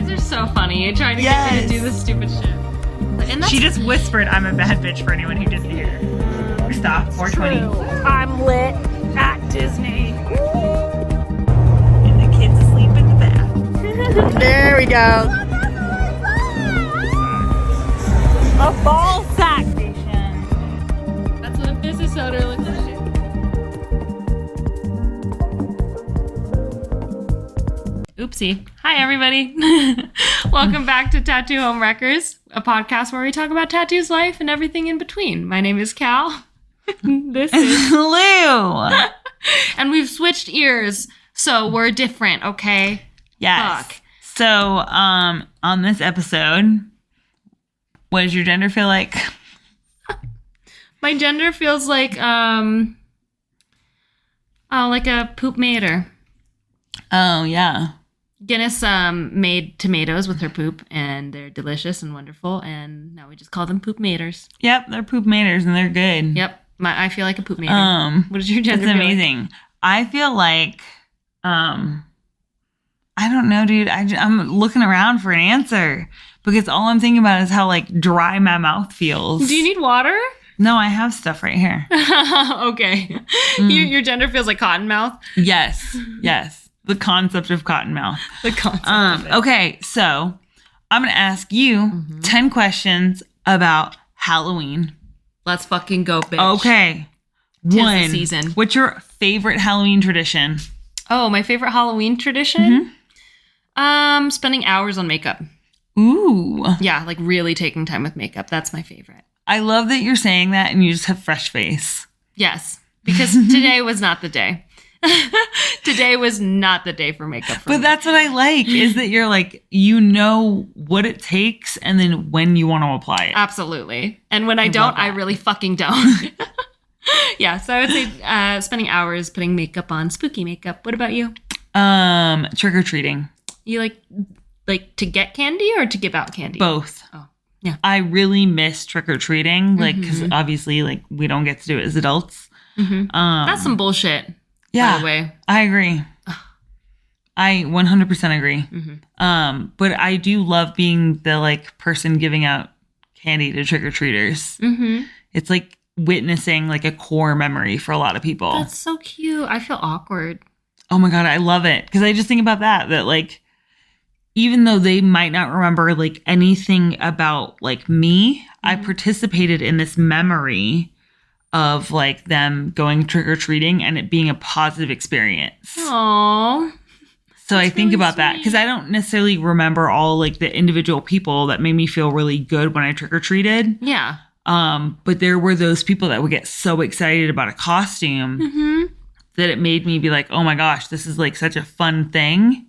guys are so funny. You're trying to get me to do this stupid shit. And she just whispered, "I'm a bad bitch," for anyone who didn't hear. Stop. 420. I'm lit at Disney. And the kids asleep in the bath. There we go. A ball sack station. That's what a business owner looks like. Oopsie. Hi, everybody. Welcome back to Tattoo Homewreckers, a podcast where we talk about tattoos, life, and everything in between. My name is Cal. This is Lou. And we've switched ears, so we're different, okay? Yes. Fuck. So, on this episode, what does your gender feel like? My gender feels like a poop mater. Oh, yeah. Guinness made tomatoes with her poop, and they're delicious and wonderful, and now we just call them poop maters. Yep, they're poop maters, and they're good. Yep, I feel like a poop mater. What is your gender? It's amazing. I feel like, I don't know, dude. I'm looking around for an answer because all I'm thinking about is how like dry my mouth feels. Do you need water? No, I have stuff right here. Okay. Your gender feels like cottonmouth. Yes. The concept of cottonmouth. The concept of it. Okay, so I'm going to ask you 10 questions about Halloween. Let's fucking go, bitch. Okay. Tis One. the season. What's your favorite Halloween tradition? Oh, my favorite Halloween tradition? Spending hours on makeup. Ooh. Yeah, like really taking time with makeup. That's my favorite. I love that you're saying that and you just have fresh face. Yes, because today was not the day. Today was not the day for makeup for me. But that's what I like, is that you're like, you know what it takes and then when you want to apply it. Absolutely. And when I don't, I really fucking don't. Yeah, so I would say spending hours putting makeup on, spooky makeup. What about you? Trick-or-treating. You like to get candy or to give out candy? Both. Oh, yeah. I really miss trick-or-treating, like, because obviously, like, we don't get to do it as adults. That's some bullshit. Yeah, by the way. I agree. I 100% agree. But I do love being the like person giving out candy to trick-or-treaters. It's like witnessing like a core memory for a lot of people. That's so cute. I feel awkward. Oh my God, I love it. Because I just think about that like, even though they might not remember like anything about like me, I participated in this memory of like them going trick-or-treating and it being a positive experience. Aww. So I think about that because I don't necessarily remember all like the individual people that made me feel really good when I trick-or-treated. Yeah. But there were those people that would get so excited about a costume that it made me be like, oh my gosh, this is like such a fun thing.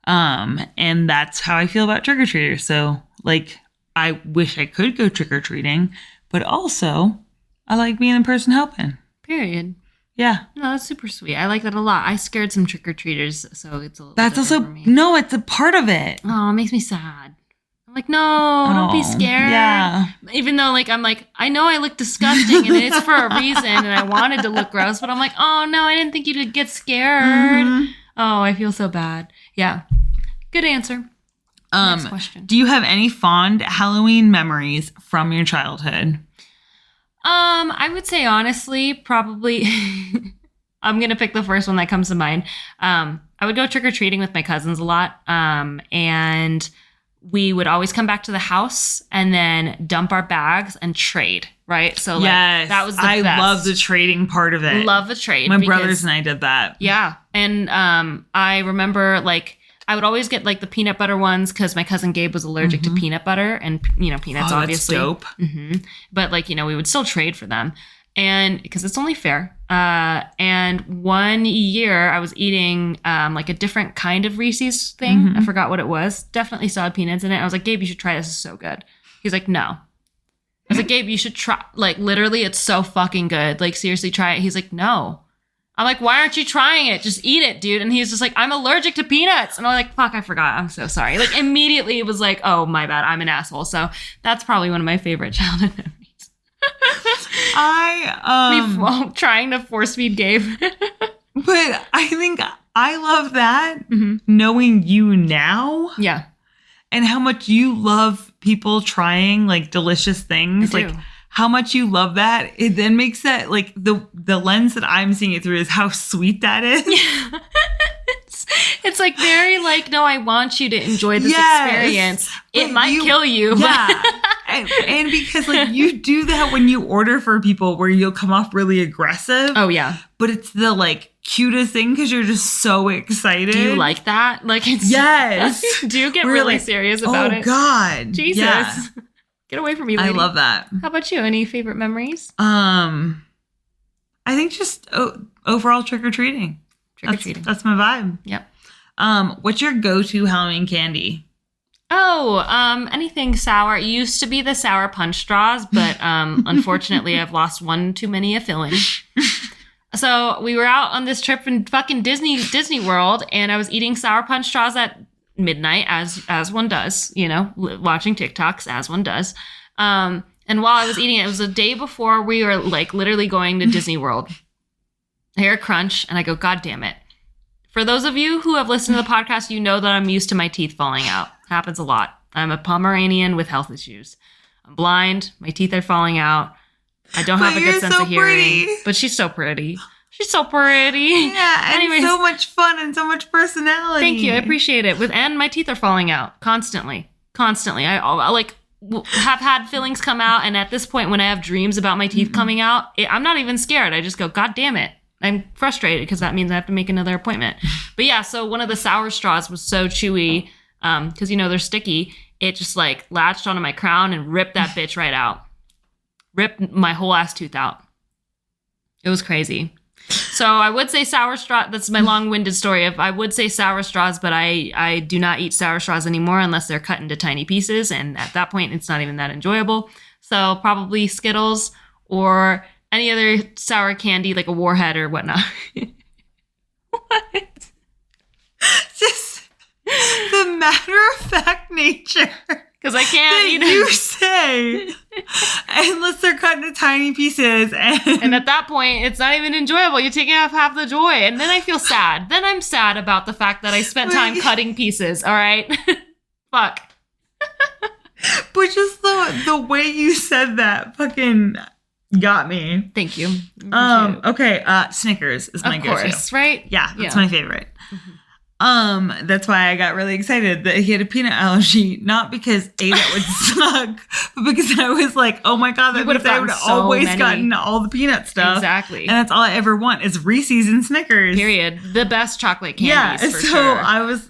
And that's how I feel about trick-or-treaters. So like, I wish I could go trick-or-treating, but also I like being the person helping. Period. Yeah. No, that's super sweet. I like that a lot. I scared some trick-or-treaters, so it's a little That's also, for me. no, it's a part of it. Oh, it makes me sad. I'm like, no, don't be scared. Yeah. Even though, like, I'm like, I know I look disgusting and it's for a reason and I wanted to look gross, but I'm like, oh, no, I didn't think you'd get scared. Oh, I feel so bad. Yeah. Good answer. Next question. Do you have any fond Halloween memories from your childhood? I would say honestly, probably I'm going to pick the first one that comes to mind. I would go trick-or-treating with my cousins a lot. And we would always come back to the house and then dump our bags and trade, right? So like, that was the best. I love the trading part of it. Love the trade. My brothers and I did that. Yeah. And I remember like I would always get like the peanut butter ones because my cousin Gabe was allergic to peanut butter and, you know, peanuts, obviously. That's dope. But like, you know, we would still trade for them. And because it's only fair. And one year I was eating like a different kind of Reese's thing. I forgot what it was. Definitely still had peanuts in it. I was like, Gabe, you should try this. It's so good. He's like, no. I was like, Gabe, you should try. Like, literally, it's so fucking good. Like, seriously, try it. He's like, no. I'm like, why aren't you trying it? Just eat it, dude. And he's just like, I'm allergic to peanuts. And I'm like, fuck, I forgot. I'm so sorry. Like, immediately it was like, oh, my bad. I'm an asshole. So that's probably one of my favorite childhood memories. Me trying to force feed Gabe. But I think I love that, knowing you now. Yeah. and how much you love people trying like delicious things. I do. Like how much you love that. It then makes that like the lens that I'm seeing it through is how sweet that is. It's like very like, no, I want you to enjoy this Yes. experience. It But might kill you. Yeah. and because like you do that when you order for people where you'll come off really aggressive. Oh yeah. But it's the like cutest thing because you're just so excited. Do you like that? Like it's Yes. Do you get We're really like, serious about oh, it? God. Jesus. Yeah. Get away from me, I lady. love that. How about you? Any favorite memories? I think just overall trick or treating. Trick or treating. That's my vibe. Yep. What's your go-to Halloween candy? Oh, anything sour. It used to be the sour punch straws, but unfortunately I've lost one too many a filling. So we were out on this trip in fucking Disney World, and I was eating sour punch straws at midnight, as one does, you know, watching TikToks as one does. And while I was eating it was the day before we were like literally going to Disney World. I hear a crunch, and I go, God damn it. For those of you who have listened to the podcast, you know that I'm used to my teeth falling out. Happens a lot. I'm a Pomeranian with health issues. I'm blind. My teeth are falling out. I don't have a good sense of hearing. But she's so pretty. She's so pretty. Yeah, and Anyways. so much fun and so much personality. Thank you. I appreciate it. And my teeth are falling out constantly. I like have had fillings come out, and at this point, when I have dreams about my teeth coming out, I'm not even scared. I just go, God damn it. I'm frustrated because that means I have to make another appointment. But yeah, so one of the sour straws was so chewy because, you know, they're sticky. It just like latched onto my crown and ripped that bitch right out. Ripped my whole ass tooth out. It was crazy. So I would say sour straw. That's my long-winded story of I would say sour straws, but I do not eat sour straws anymore unless they're cut into tiny pieces. And at that point, it's not even that enjoyable. So probably Skittles or any other sour candy like a Warhead or whatnot. What? Just the matter-of-fact nature Because I can't that eat you it. say, unless they're cut into tiny pieces. And at that point, it's not even enjoyable. You're taking off half the joy. And then I feel sad. Then I'm sad about the fact that I spent time cutting pieces. All right? Fuck. But just the way you said that fucking got me. Thank you. Okay, Snickers is my Of go-to. course, right? Yeah, that's Yeah. my favorite. That's why I got really excited that he had a peanut allergy, not because A, that would suck, but because I was like, oh my God, that would've means I would gotten so always many. gotten all the peanut stuff. Exactly. And that's all I ever want is Reese's and Snickers. Period. The best chocolate Yeah, candies for so sure. I was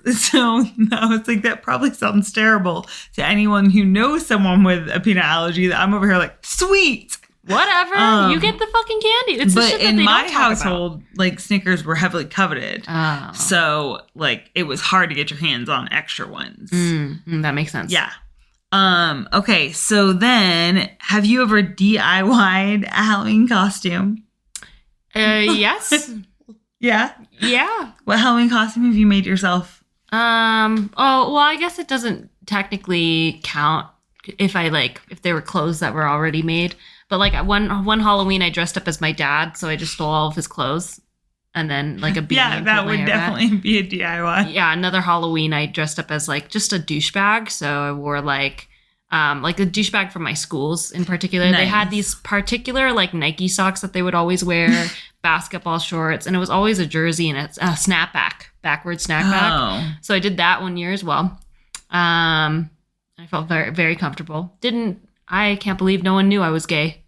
like, that probably sounds terrible to anyone who knows someone with a peanut allergy. That I'm over here like, sweet. Whatever. You get the fucking candy. It's the But shit that in they my don't talk household, like Snickers were heavily coveted. about. Oh. So like it was hard to get your hands on extra ones. That makes sense. Yeah. Okay, so then have you ever DIY'd a Halloween costume? Yes. Yeah. Yeah. What Halloween costume have you made yourself? Oh, well, I guess it doesn't technically count if they were clothes that were already made. But like one Halloween, I dressed up as my dad, so I just stole all of his clothes, and then like a beanie. Yeah, and that pulled my would hair back. definitely be a DIY. Yeah, another Halloween, I dressed up as like just a douchebag. So I wore like a douchebag from my schools in particular. They had Nice. these particular like Nike socks that they would always wear, basketball shorts, and it was always a jersey and a snapback, backward snapback. Oh. So I did that one year as well. I felt very, very comfortable. I can't believe no one knew I was gay.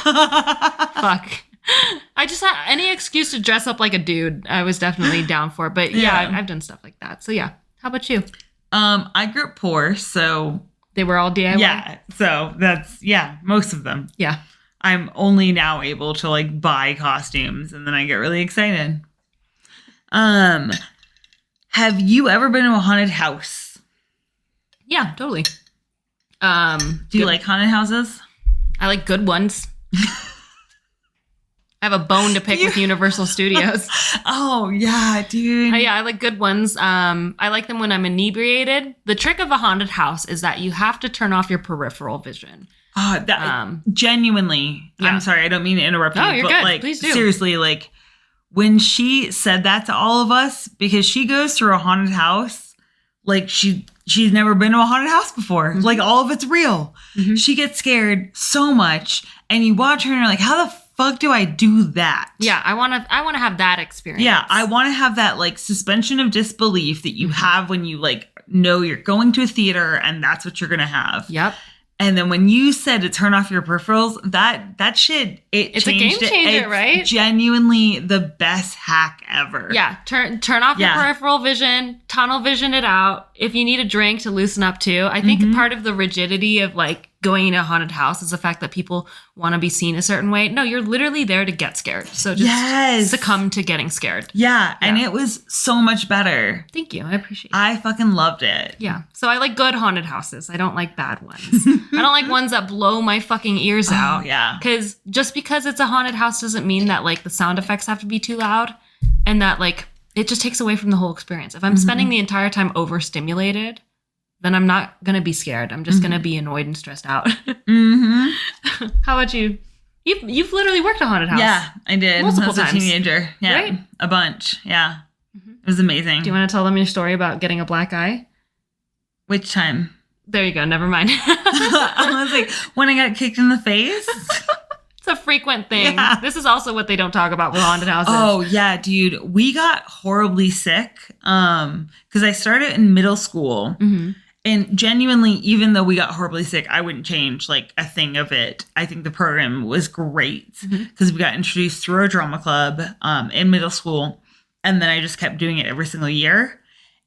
Fuck. I just had any excuse to dress up like a dude. I was definitely down for it. But yeah, Yeah. I've done stuff like that. So yeah. How about you? I grew up poor, so They were all DIY? yeah. So that's most of them. Yeah. I'm only now able to like buy costumes and then I get really excited. Have you ever been to a haunted house? Yeah, totally. Do you like haunted houses? I like good ones. I have a bone to pick with Universal Studios. Oh yeah, dude. Yeah, I like good ones. I like them when I'm inebriated. The trick of a haunted house is that you have to turn off your peripheral vision. Genuinely, yeah. I'm sorry, I don't mean to interrupt you. No, you're but good. like Please do. seriously, like when she said that to all of us, because she goes through a haunted house like she's never been to a haunted house before. Like all of it's real. She gets scared so much, and you watch her and you're like, how the fuck do I do that? Yeah, I want to have that experience. Yeah, I want to have that like suspension of disbelief that you have when you like know you're going to a theater and that's what you're gonna have. Yep. And then when you said to turn off your peripherals, that shit, it's a game changed changer, It's right? genuinely the best hack ever. Yeah, turn off your peripheral vision, tunnel vision it out. If you need a drink to loosen up too, I think part of the rigidity of like going into a haunted house is the fact that people want to be seen a certain way. No, you're literally there to get scared. So just succumb to getting scared. Yeah, and it was so much better. Thank you. I appreciate it. I fucking loved it. Yeah. So I like good haunted houses. I don't like bad ones. I don't like ones that blow my fucking ears out. Yeah. Because just because it's a haunted house doesn't mean that like the sound effects have to be too loud and that like it just takes away from the whole experience. If I'm spending the entire time overstimulated, then I'm not going to be scared. I'm just going to be annoyed and stressed out. How about you? You've literally worked a haunted house. Yeah, I did. Multiple times. times. A teenager. Yeah. Right? A bunch. Yeah. It was amazing. Do you want to tell them your story about getting a black eye? Which time? There you go. Never mind. I was like, when I got kicked in the face? It's a frequent thing. Yeah. This is also what they don't talk about with haunted houses. Oh, yeah, dude. We got horribly sick because I started in middle school. And genuinely, even though we got horribly sick, I wouldn't change like a thing of it. I think the program was great because we got introduced through our drama club in middle school. And then I just kept doing it every single year.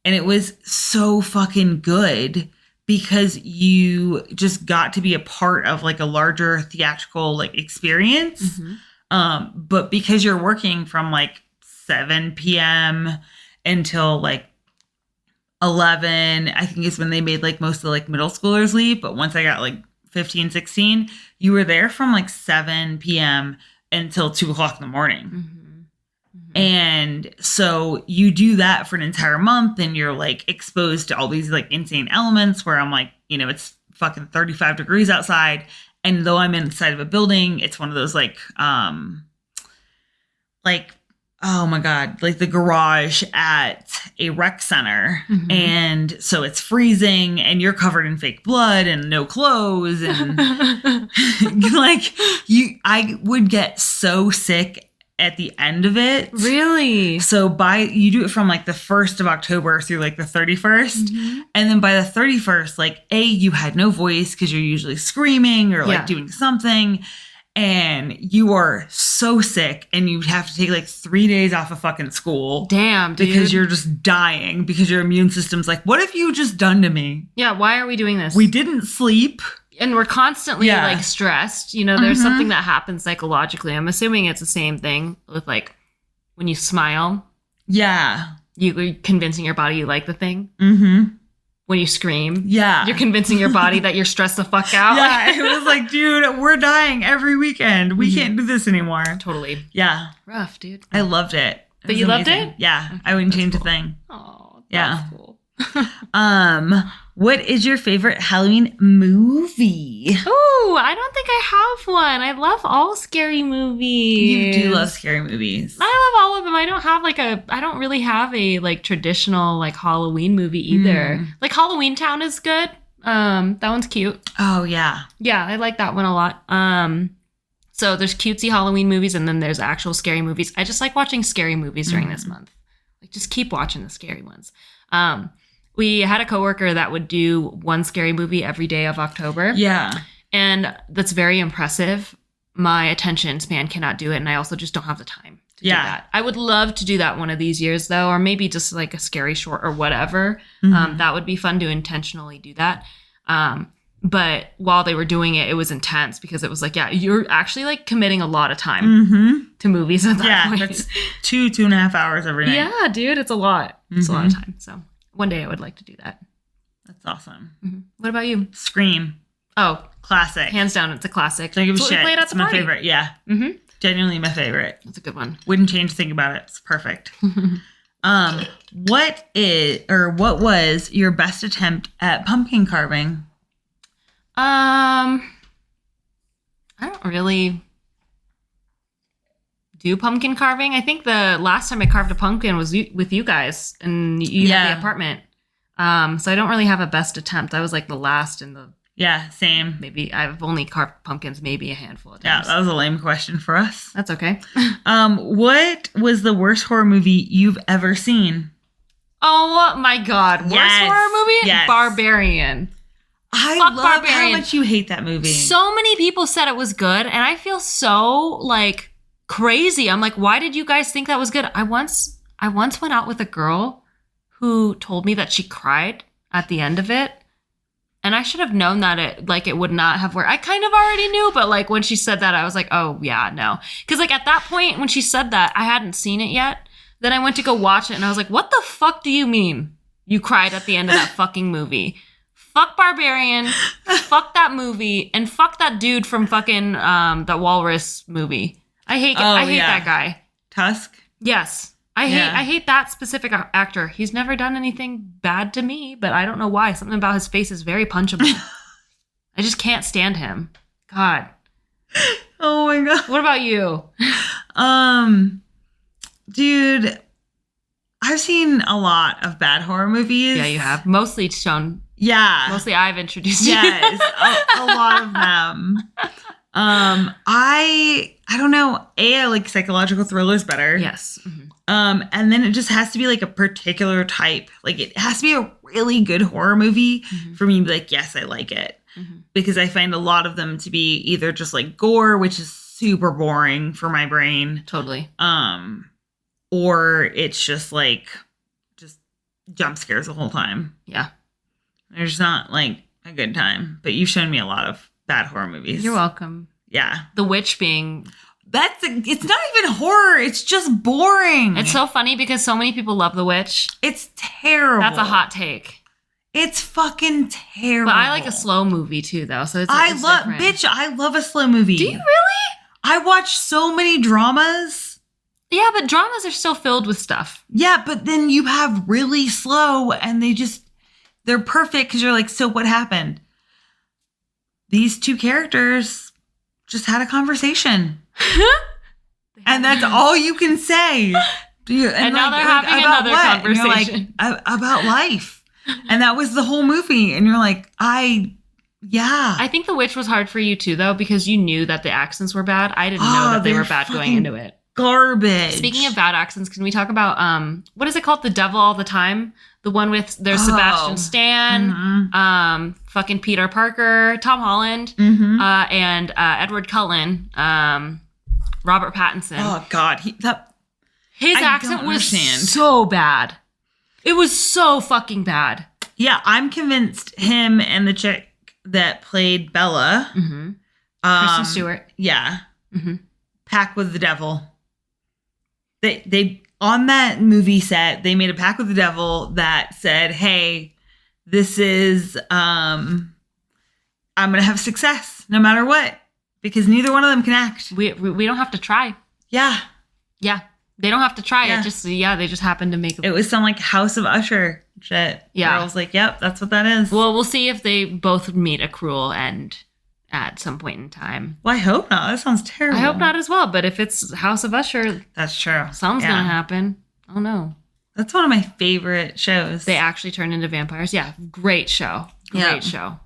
And it was so fucking good because you just got to be a part of like a larger theatrical like experience. But because you're working from like 7 p.m. until like 11, I think is when they made like most of the like middle schoolers leave. But once I got like 15, 16, you were there from like 7 p.m. until 2 o'clock in the morning. And so you do that for an entire month and you're like exposed to all these like insane elements where I'm like, you know, it's fucking 35 degrees outside. And though I'm inside of a building, it's one of those like, oh my God, like the garage at a rec center. And so it's freezing and you're covered in fake blood and no clothes. And like I would get so sick at the end of it. Really? So you do it from like the 1st of October through like the 31st. And then by the 31st, like you had no voice because you're usually screaming or like doing something. And you are so sick and you have to take like 3 days off of fucking school. Damn, dude. Because you're just dying because your immune system's like, what have you just done to me? Yeah, why are we doing this? We didn't sleep. And we're constantly like stressed. You know, there's something that happens psychologically. I'm assuming it's the same thing with like when you smile. Yeah. You're convincing your body you like the thing. When you scream. Yeah. You're convincing your body that you're stressed the fuck out. Yeah. It was like, dude, we're dying every weekend. We can't do this anymore. Totally. Yeah. Rough, dude. I loved it. But you loved it? Yeah. I wouldn't change a thing. Oh, Yeah. cool. What is your favorite Halloween movie? Ooh, I don't think I have one. I love all scary movies. You do love scary movies. I love all of them. I don't really have a like traditional like Halloween movie either. Like Halloween Town is good. That one's cute. Oh yeah. Yeah, I like that one a lot. So there's cutesy Halloween movies and then there's actual scary movies. I just like watching scary movies during this month. Like just keep watching the scary ones. We had a coworker that would do one scary movie every day of October. Yeah. And that's very impressive. My attention span cannot do it. And I also just don't have the time to do that. I would love to do that one of these years though, or maybe just like a scary short or whatever. That would be fun to intentionally do that. But while they were doing it, it was intense because it was like, you're actually like committing a lot of time to movies at that point. That's 2.5 hours every night. Yeah, dude, it's a lot. It's a lot of time. So one day I would like to do that. That's awesome. What about you? Scream. Oh, Classic. hands down, it's a classic. Don't give a It's what we shit. played at It's the my party. favorite. Yeah. Genuinely my favorite. That's a good one. Wouldn't change a thing about it. It's perfect. What was your best attempt at pumpkin carving? I don't really do pumpkin carving. I think the last time I carved a pumpkin was with you guys and you had the apartment. So I don't really have a best attempt. I was like the last in the, Yeah, same. maybe I've only carved pumpkins maybe a handful of Yeah, times. that was a lame question for us. That's okay. What was the worst horror movie you've ever seen? Oh my God. Worst Yes, horror movie? yes. Barbarian. I Fuck love how Barbarian. much you hate that movie. So many people said it was good, and I feel so like crazy. I'm like, why did you guys think that was good? I once went out with a girl who told me that she cried at the end of it. And I should have known that it would not have worked. I kind of already knew, but like when she said that, I was like, oh yeah, no. Because like at that point when she said that, I hadn't seen it yet. Then I went to go watch it and I was like, what the fuck do you mean you cried at the end of that fucking movie? Fuck Barbarian, fuck that movie, and fuck that dude from fucking that Walrus movie. I hate that guy. Tusk? Yes. I hate that specific actor. He's never done anything bad to me, but I don't know why. Something about his face is very punchable. I just can't stand him. God. Oh my God. What about you? Dude, I've seen a lot of bad horror movies. Yeah, you have. Mostly I've introduced you. Yes, a lot of them. I don't know. I like psychological thrillers better. Yes. Mm-hmm. And then it just has to be like a particular type. Like it has to be a really good horror movie for me to be like, yes, I like it. Mm-hmm. Because I find a lot of them to be either just like gore, which is super boring for my brain. Totally. Or it's just like jump scares the whole time. Yeah. There's not like a good time. But you've shown me a lot of bad horror movies. You're welcome. Yeah. The Witch being... It's not even horror. It's just boring. It's so funny because so many people love The Witch. It's terrible. That's a hot take. It's fucking terrible. But I like a slow movie too, though. So it's I love a slow movie. Do you really? I watch so many dramas. Yeah, but dramas are still filled with stuff. Yeah, but then you have really slow and they're perfect because you're like, so what happened? These two characters just had a conversation. And that's all you can say. And now they're having another conversation. And you're like, about life. And that was the whole movie. And you're like, yeah. I think The Witch was hard for you too, though, because you knew that the accents were bad. I didn't know that they were bad going into it. Garbage. Speaking of bad accents, can we talk about what is it called? The Devil All the Time? The one with there's Sebastian Stan, fucking Peter Parker, Tom Holland, and Edward Cullen, Robert Pattinson. Oh God, his accent was so bad. It was so fucking bad. Yeah, I'm convinced him and the chick that played Bella, Kristen Stewart. Yeah, pact with the devil. They on that movie set, they made a pact with the devil that said, "Hey, this is I'm gonna have success no matter what because neither one of them can act. We don't have to try. Yeah, they don't have to try. Yeah. It just they just happened to make it was some like House of Usher shit. Yeah, I was like, yep, that's what that is. Well, we'll see if they both meet a cruel end at some point in time. Well, I hope not. That sounds terrible. I hope not as well. But if it's House of Usher, that's true. Something's gonna happen. Oh no. That's one of my favorite shows. They actually turn into vampires. Yeah, great show. Great show.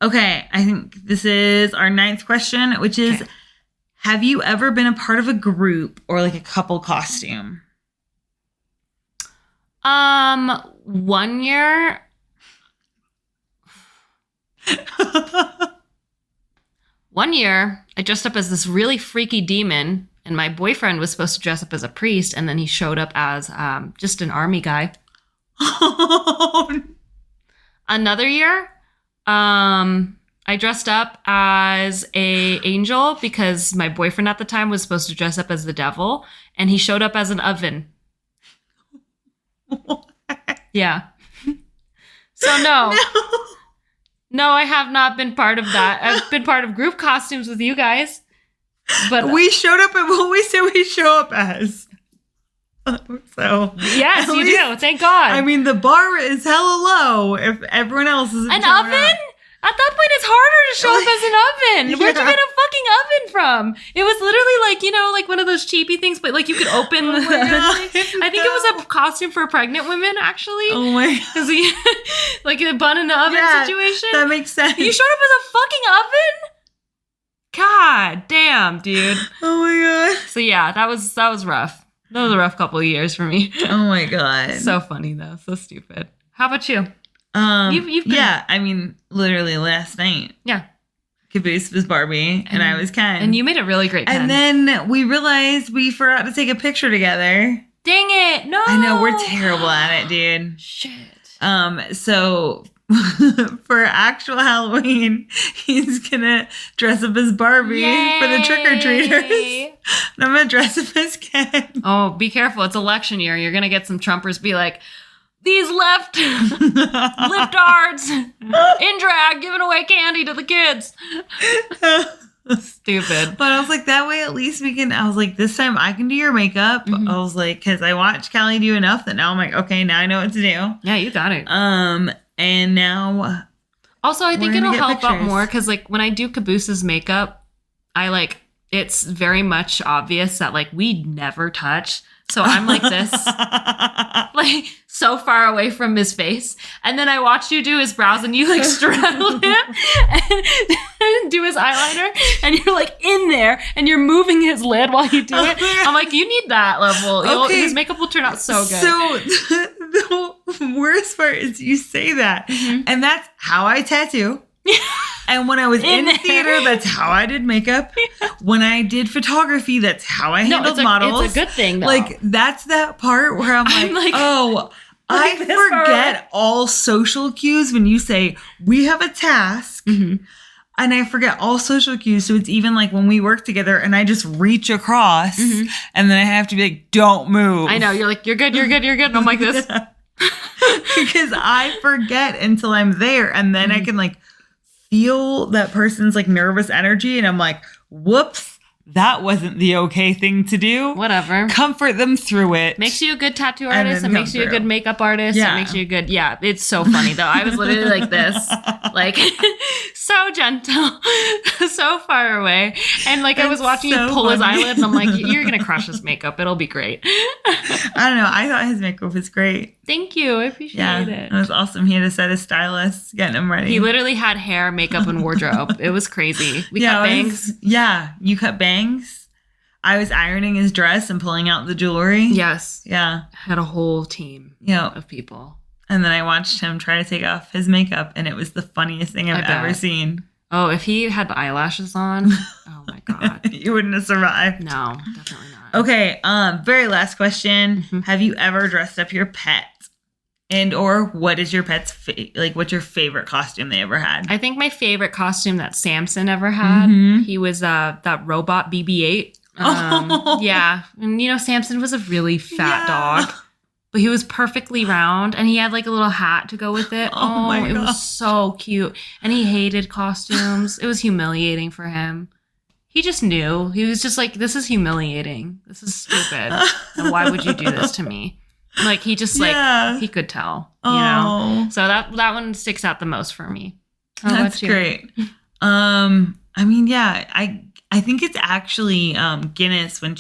Okay, I think this is our 9th question, which is, have you ever been a part of a group or like a couple costume? 1 year. One year, I dressed up as this really freaky demon, and my boyfriend was supposed to dress up as a priest, and then he showed up as just an army guy. Another year, I dressed up as a angel because my boyfriend at the time was supposed to dress up as the devil, and he showed up as an oven. Yeah. So no. No, I have not been part of that. I've been part of group costumes with you guys. But we showed up at what we said we show up as. So yes, you do. Thank God. I mean, the bar is hella low if everyone else is an oven. At that point, it's harder to show up as an oven. Where'd you get a fucking oven from? It was literally like, like one of those cheapy things, but like you could open. Oh my God, I think it was a costume for pregnant women, actually. Oh my. Because like a bun in the oven situation. That makes sense. You showed up as a fucking oven? God damn, dude. Oh my God. So yeah, that was rough. That was a rough couple of years for me. Oh my God. So funny though. So stupid. How about you? You've been... Yeah, I mean, literally last night. Yeah. Caboose was Barbie and I was Ken. And you made a really great Ken. And then we realized we forgot to take a picture together. Dang it. No. I know, we're terrible at it, dude. Shit. So for actual Halloween, he's gonna dress up as Barbie for the trick-or-treaters. And I'm gonna dress up as Ken. Oh, be careful. It's election year. You're gonna get some Trumpers be like, these liftards in drag giving away candy to the kids. Stupid. But I was like, that way at least we can, I was like, this time I can do your makeup. Mm-hmm. I was like, because I watched Callie do enough that now I'm like, okay, now I know what to do. Yeah, you got it. And now also I think we're it'll gonna get help out pictures. more because like when I do Caboose's makeup, I like it's very much obvious that like we never touch. So I'm like this, like so far away from his face. And then I watched you do his brows and you like straddle him and do his eyeliner. And you're like in there and you're moving his lid while you do it. I'm like, you need that level. Okay. His makeup will turn out so good. So the worst part is you say that. Mm-hmm. And that's how I tattoo. And when I was in there. theater, that's how I did makeup. When I did photography, that's how I handled models. It's a good thing, though. Like, that's that part where I'm like, oh, I this forget all social cues when you say, we have a task. Mm-hmm. And I forget all social cues. So it's even like when we work together and I just reach across and then I have to be like, don't move. I know. You're like, you're good, you're good, you're good. And I'm like this. Because I forget until I'm there. And then I can like feel that person's like nervous energy. And I'm like, whoops, that wasn't the okay thing to do. Whatever. Comfort them through it. Makes you a good tattoo And artist. It then makes come you a through. good makeup artist. Yeah. It makes you a good, yeah, it's so funny though. I was literally like this, like so gentle, so far away. And like I was That's watching so you pull his funny. eyelid and I'm like, you're going to crush his makeup. It'll be great. I don't know. I thought his makeup was great. Thank you. I appreciate Yeah, it. it was awesome. He had a set of stylists getting him ready. He literally had hair, makeup, and wardrobe. It was crazy. We cut it was- bangs. Yeah, you cut bangs. I was ironing his dress and pulling out the jewelry. Yes. Yeah. Had a whole team Yeah. of people. And then I watched him try to take off his makeup, and it was the funniest thing I've I ever bet. seen. Oh, if he had the eyelashes on, oh my God. You wouldn't have survived. No, definitely not. Okay, very last question. Mhm. Have you ever dressed up your pet? And or what is your pet's what's your favorite costume they ever had? I think my favorite costume that Samson ever had, Mhm. he was that robot BB-8. Oh. Yeah. And Samson was a really fat Yeah. dog, but he was perfectly round and he had like a little hat to go with it. Oh my it gosh. was so cute. And he hated costumes. It was humiliating for him. He just knew. He was just like, this is humiliating. This is stupid. And why would you do this to me? Like he just Yeah. he could tell, you know? Oh, So that one sticks out the most for me. How that's about you? great. I mean, yeah, I think it's actually Guinness when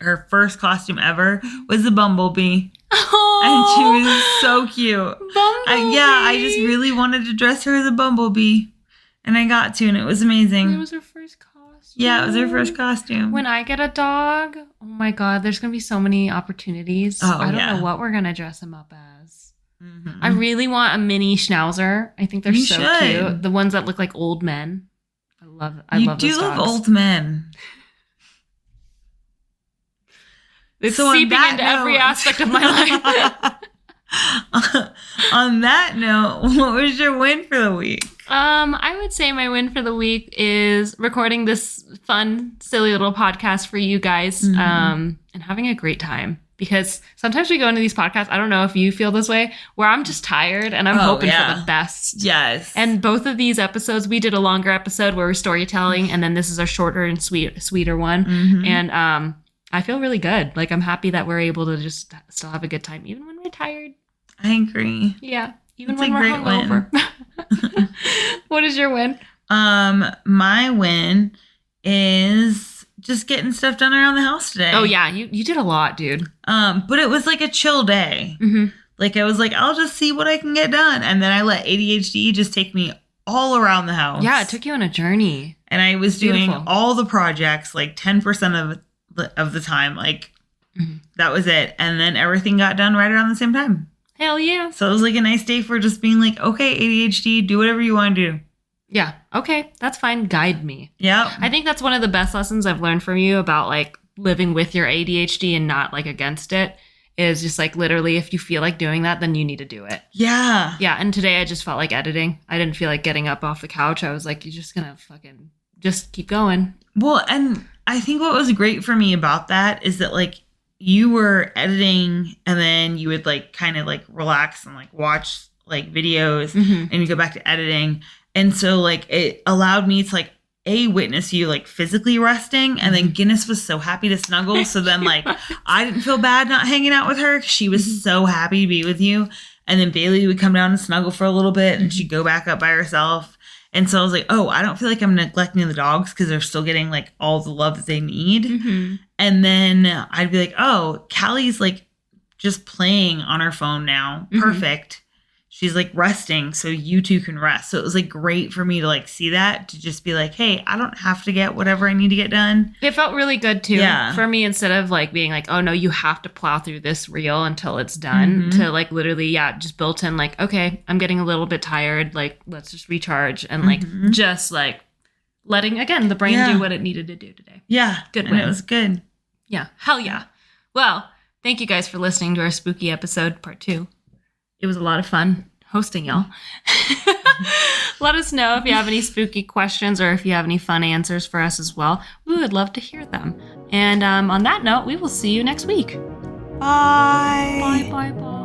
her first costume ever was a bumblebee. Oh, And she was so cute. Bumblebee. I just really wanted to dress her as a bumblebee. And I got to, and it was amazing. It was her first costume. Yeah, it was her first costume. When I get a dog, oh my God, there's going to be so many opportunities. Oh, I don't yeah. know what we're going to dress him up as. Mhm. I really want a mini schnauzer. I think they're You so should. cute. The ones that look like old men. I you love do those love dogs. old men. It's So on seeping that into every note- aspect of my life. On that note, what was your win for the week? I would say my win for the week is recording this fun, silly little podcast for you guys, and having a great time. Because sometimes we go into these podcasts, I don't know if you feel this way, where I'm just tired and I'm hoping yeah. for the best. Yes. And both of these episodes, we did a longer episode where we're storytelling, and then this is a shorter and sweeter one. Mhm. And I feel really good. Like I'm happy that we're able to just still have a good time, even when we're tired. I agree. Yeah, even It's when a we're great hungover. What is your win? My win is just getting stuff done around the house today. Oh yeah, you did a lot, dude. But it was like a chill day. Mm-hmm. Like I was like, I'll just see what I can get done. And then I let ADHD just take me all around the house. Yeah, it took you on a journey. And I was doing Beautiful. all the projects like 10% of the time. Like that was it. And then everything got done right around the same time. Hell yeah. So it was like a nice day for just being like, okay, ADHD, do whatever you want to do. Yeah. Okay, that's fine. Guide me. Yep. I think that's one of the best lessons I've learned from you about like living with your ADHD and not like against it. Is just like literally if you feel like doing that, then you need to do it. Yeah. Yeah. And today I just felt like editing. I didn't feel like getting up off the couch. I was like, you're just gonna fucking just keep going. Well, and I think what was great for me about that is that like you were editing and then you would like kind of like relax and like watch like videos and you go back to editing. And so like it allowed me to like witness you like physically resting, and then Guinness was so happy to snuggle. So then like I didn't feel bad not hanging out with her. She was so happy to be with you. And then Bailey would come down and snuggle for a little bit and she'd go back up by herself. And so I was like, oh, I don't feel like I'm neglecting the dogs because they're still getting like all the love that they need. And then I'd be like, oh, Callie's like just playing on her phone now. Perfect. She's like resting so you two can rest. So it was like great for me to like see that, to just be like, hey, I don't have to get whatever I need to get done. It felt really good too. Yeah. For me, instead of like being like, oh no, you have to plow through this reel until it's done, to like literally, just built in like, okay, I'm getting a little bit tired. Like, let's just recharge and like just like letting again the brain do what it needed to do today. Yeah. Good And win. it was good. Yeah. Hell yeah. Well, thank you guys for listening to our spooky episode, part 2. It was a lot of fun hosting y'all. Let us know if you have any spooky questions or if you have any fun answers for us as well. We would love to hear them. And on that note, we will see you next week. Bye. Bye, bye, bye.